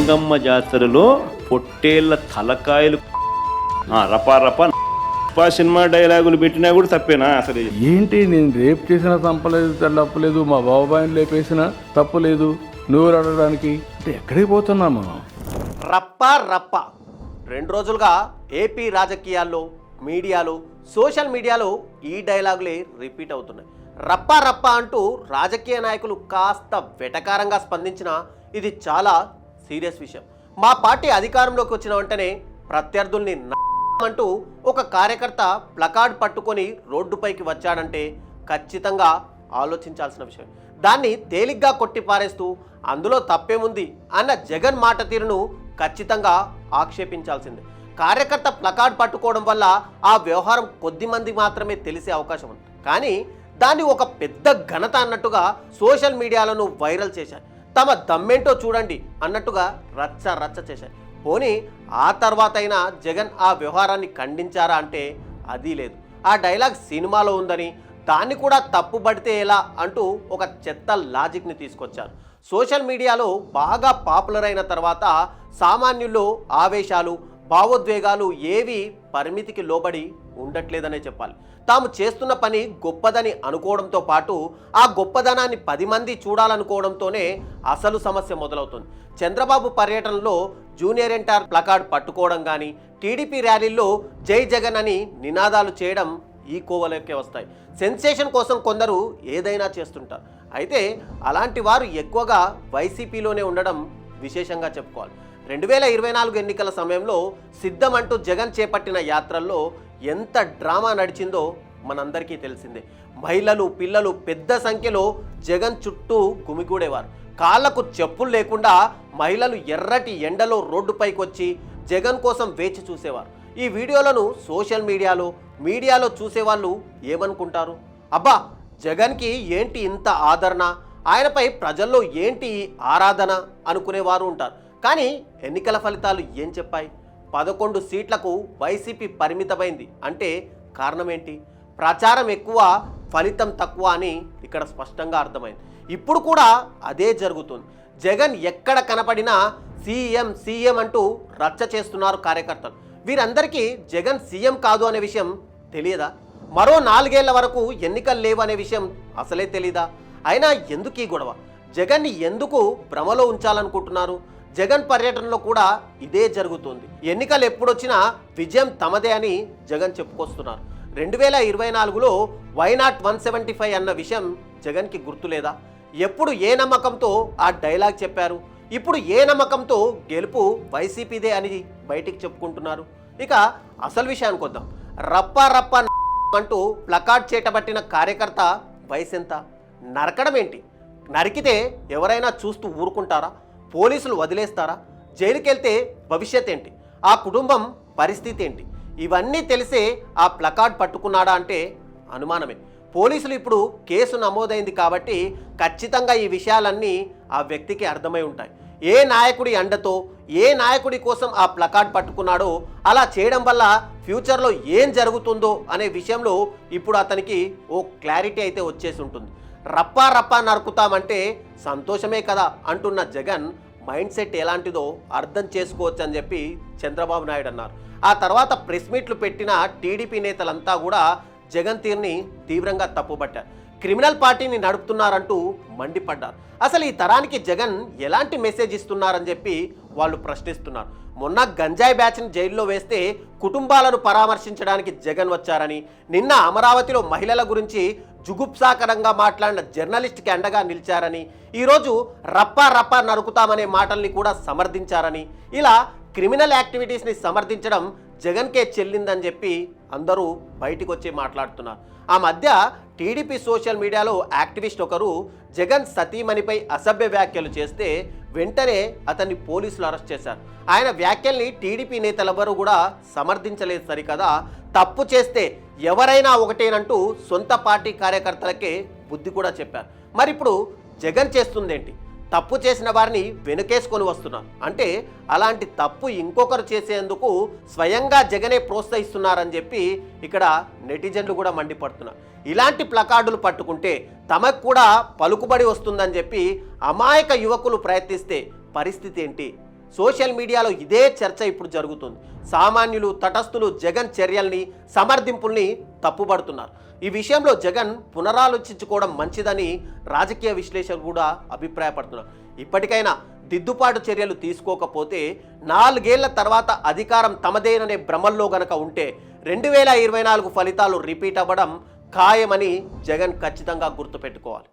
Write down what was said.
గంగమ్మ జాతరలో పొట్టేళ్ల తలకాయలు రపా రపా సినిమా డైలాగులు పెట్టినా కూడా తప్పేనా? అసలు ఏంటి, నేను రేపు చేసినా తప్పలేదు, తప్పలేదు, మా బాబాయిని లేపేసినా తప్పలేదు, నువ్వు అడగడానికి అంటే ఎక్కడికి పోతున్నాం మనం? రప్ప రప్ప 2 రోజులుగా ఏపీ రాజకీయాల్లో, మీడియాలో, సోషల్ మీడియాలో ఈ డైలాగులే రిపీట్ అవుతున్నాయి. రప్ప రప్ప అంటూ రాజకీయ నాయకులు కాస్త వెటకారంగా స్పందించినా ఇది చాలా సీరియస్ విషయం. మా పార్టీ అధికారంలోకి వచ్చిన వెంటనే ప్రత్యర్థుల్ని అంటూ ఒక కార్యకర్త ప్లకార్డ్ పట్టుకొని రోడ్డుపైకి వచ్చాడంటే ఖచ్చితంగా ఆలోచించాల్సిన విషయం. దాన్ని తేలిగ్గా కొట్టిపారేస్తూ అందులో తప్పేముంది అన్న జగన్ మాట తీరును ఖచ్చితంగా ఆక్షేపించాల్సిందే. కార్యకర్త ప్లకార్డ్ పట్టుకోవడం వల్ల ఆ వ్యవహారం కొద్ది మంది మాత్రమే తెలిసే అవకాశం ఉంది. కానీ దాన్ని ఒక పెద్ద ఘనత అన్నట్టుగా సోషల్ మీడియాలను వైరల్ చేశాయి. తమ దమ్మేంటో చూడండి అన్నట్టుగా రచ్చ రచ్చ చేశాయి. పోనీ ఆ తర్వాత అయినా జగన్ ఆ వ్యవహారాన్ని ఖండించారా అంటే అది లేదు. ఆ డైలాగ్ సినిమాలో ఉందని దాన్ని కూడా తప్పుబడితే ఎలా అంటూ ఒక చెత్త లాజిక్ని తీసుకొచ్చారు. సోషల్ మీడియాలో బాగా పాపులర్ అయిన తర్వాత సామాన్యుల్లో ఆవేశాలు, భావోద్వేగాలు ఏవి పరిమితికి లోబడి ఉండట్లేదనే చెప్పాలి. తాము చేస్తున్న పని గొప్పదని అనుకోవడంతో పాటు ఆ గొప్పదనాన్ని 10 మంది చూడాలనుకోవడంతోనే అసలు సమస్య మొదలవుతుంది. చంద్రబాబు పర్యటనలో జూనియర్ ఎన్టీఆర్ ప్లకార్డ్ పట్టుకోవడం కానీ, టీడీపీ ర్యాలీల్లో జై జగన్ అని నినాదాలు చేయడం ఈ కోవలోకే వస్తాయి. సెన్సేషన్ కోసం కొందరు ఏదైనా చేస్తుంటారు. అయితే అలాంటి వారు ఎక్కువగా వైసీపీలోనే ఉండడం విశేషంగా చెప్పుకోవాలి. 2024 ఎన్నికల సమయంలో సిద్ధం అంటూ జగన్ చేపట్టిన యాత్రల్లో ఎంత డ్రామా నడిచిందో మనందరికీ తెలిసిందే. మహిళలు, పిల్లలు పెద్ద సంఖ్యలో జగన్ చుట్టూ గుమిగూడేవారు. కాళ్లకు చెప్పులు లేకుండా మహిళలు ఎర్రటి ఎండలో రోడ్డుపైకి వచ్చి జగన్ కోసం వేచి చూసేవారు. ఈ వీడియోలను సోషల్ మీడియాలో చూసేవాళ్ళు ఏమనుకుంటారు? అబ్బా, జగన్కి ఏంటి ఇంత ఆదరణ, ఆయనపై ప్రజల్లో ఏంటి ఆరాధన అనుకునేవారు ఉంటారు. కానీ ఎన్నికల ఫలితాలు ఏం చెప్పాయి? 11 సీట్లకు వైసీపీ పరిమితమైంది. అంటే కారణం ఏంటి? ప్రచారం ఎక్కువ, ఫలితం తక్కువ అని ఇక్కడ స్పష్టంగా అర్థమైంది. ఇప్పుడు కూడా అదే జరుగుతుంది. జగన్ ఎక్కడ కనపడినా సీఎం అంటూ రచ్చ చేస్తున్నారు కార్యకర్తలు. వీరందరికీ జగన్ సీఎం కాదు అనే విషయం తెలియదా? మరో 4 ఏళ్ల వరకు ఎన్నికలు లేవు అనే విషయం అసలే తెలీదా? అయినా ఎందుకు ఈ గొడవ? జగన్ని ఎందుకు భ్రమలో ఉంచాలనుకుంటున్నారు? జగన్ పర్యటనలో కూడా ఇదే జరుగుతుంది. ఎన్నికలు ఎప్పుడొచ్చినా విజయం తమదే అని జగన్ చెప్పుకొస్తున్నారు. 2024లో వైనాట్ 175 అన్న విషయం జగన్కి గుర్తులేదా? ఎప్పుడు ఏ నమ్మకంతో ఆ డైలాగ్ చెప్పారు? ఇప్పుడు ఏ నమ్మకంతో గెలుపు వైసీపీదే అని బయటికి చెప్పుకుంటున్నారు? ఇక అసలు విషయానికి వద్దాం. రప్ప రప్ప అంటూ ప్లకార్డ్ చేటబట్టిన కార్యకర్త వయసు ఎంత? నరకడం ఏంటి? నరికితే ఎవరైనా చూస్తూ ఊరుకుంటారా? పోలీసులు వదిలేస్తారా? జైలుకెళ్తే భవిష్యత్ ఏంటి? ఆ కుటుంబం పరిస్థితి ఏంటి? ఇవన్నీ తెలిసే ఆ ప్లకార్డ్ పట్టుకున్నాడా అంటే అనుమానమే. పోలీసులు ఇప్పుడు కేసు నమోదైంది కాబట్టి ఖచ్చితంగా ఈ విషయాలన్నీ ఆ వ్యక్తికి అర్థమై ఉంటాయి. ఏ నాయకుడి అండతో, ఏ నాయకుడి కోసం ఆ ప్లకార్డ్ పట్టుకున్నాడో, అలా చేయడం వల్ల ఫ్యూచర్లో ఏం జరుగుతుందో అనే విషయంలో ఇప్పుడు అతనికి ఓ క్లారిటీ అయితే వచ్చేసి ఉంటుంది. రప్పా రప్పా నరుకుతామంటే సంతోషమే కదా అంటున్న జగన్ మైండ్ సెట్ ఎలాంటిదో అర్థం చేసుకోవచ్చు అని చెప్పి చంద్రబాబు నాయుడు అన్నారు. ఆ తర్వాత ప్రెస్ మీట్లు పెట్టిన టీడీపీ నేతలంతా కూడా జగన్ తీరుని తీవ్రంగా తప్పుపట్టారు. క్రిమినల్ పార్టీని నడుపుతున్నారంటూ మండిపడ్డారు. అసలు ఈ తరానికి జగన్ ఎలాంటి మెసేజ్ ఇస్తున్నారని చెప్పి వాళ్ళు ప్రశ్నిస్తున్నారు. మొన్న గంజాయి బ్యాచ్ని జైల్లో వేస్తే కుటుంబాలను పరామర్శించడానికి జగన్ వచ్చారని, నిన్న అమరావతిలో మహిళల గురించి జుగుప్సాకరంగా మాట్లాడిన జర్నలిస్ట్కి అండగా నిలిచారని, ఈరోజు రప్పా రప్పా నరుకుతామనే మాటల్ని కూడా సమర్థించారని, ఇలా క్రిమినల్ యాక్టివిటీస్ని సమర్థించడం జగన్కే చెల్లిందని చెప్పి అందరూ బయటికి వచ్చి మాట్లాడుతున్నారు. ఆ మధ్య టీడీపీ సోషల్ మీడియాలో యాక్టివిస్ట్ ఒకరు జగన్ సతీమణిపై అసభ్య వ్యాఖ్యలు చేస్తే వెంటనే అతన్ని పోలీసులు అరెస్ట్ చేశారు. ఆయన వ్యాఖ్యల్ని టీడీపీ నేతలెవరూ కూడా సమర్థించలేదు సరికదా, తప్పు చేస్తే ఎవరైనా ఒకటేనంటూ సొంత పార్టీ కార్యకర్తలకే బుద్ధి కూడా చెప్పారు. మరి ఇప్పుడు జగన్ చేస్తుందేంటి? తప్పు చేసిన వారిని వెనుకేసుకొని వస్తున్నారు. అంటే అలాంటి తప్పు ఇంకొకరు చేసేందుకు స్వయంగా జగనే ప్రోత్సహిస్తున్నారని చెప్పి ఇక్కడ నెటిజన్లు కూడా మండిపడుతున్నారు. ఇలాంటి ప్లకార్డులు పట్టుకుంటే తమకు కూడా పలుకుబడి వస్తుందని చెప్పి అమాయక యువకులు ప్రయత్నిస్తే పరిస్థితి ఏంటి? సోషల్ మీడియాలో ఇదే చర్చ ఇప్పుడు జరుగుతుంది. సామాన్యులు, తటస్థులు జగన్ చర్యల్ని, సమర్థింపుల్ని తప్పుపడుతున్నారు. ఈ విషయంలో జగన్ పునరాలోచించుకోవడం మంచిదని రాజకీయ విశ్లేషకులు కూడా అభిప్రాయపడుతున్నారు. ఇప్పటికైనా దిద్దుబాటు చర్యలు తీసుకోకపోతే 4 ఏళ్ల తర్వాత అధికారం తమదేననే భ్రమల్లో గనక ఉంటే 2024 ఫలితాలు రిపీట్ అవ్వడం ఖాయమని జగన్ ఖచ్చితంగా గుర్తుపెట్టుకోవాలి.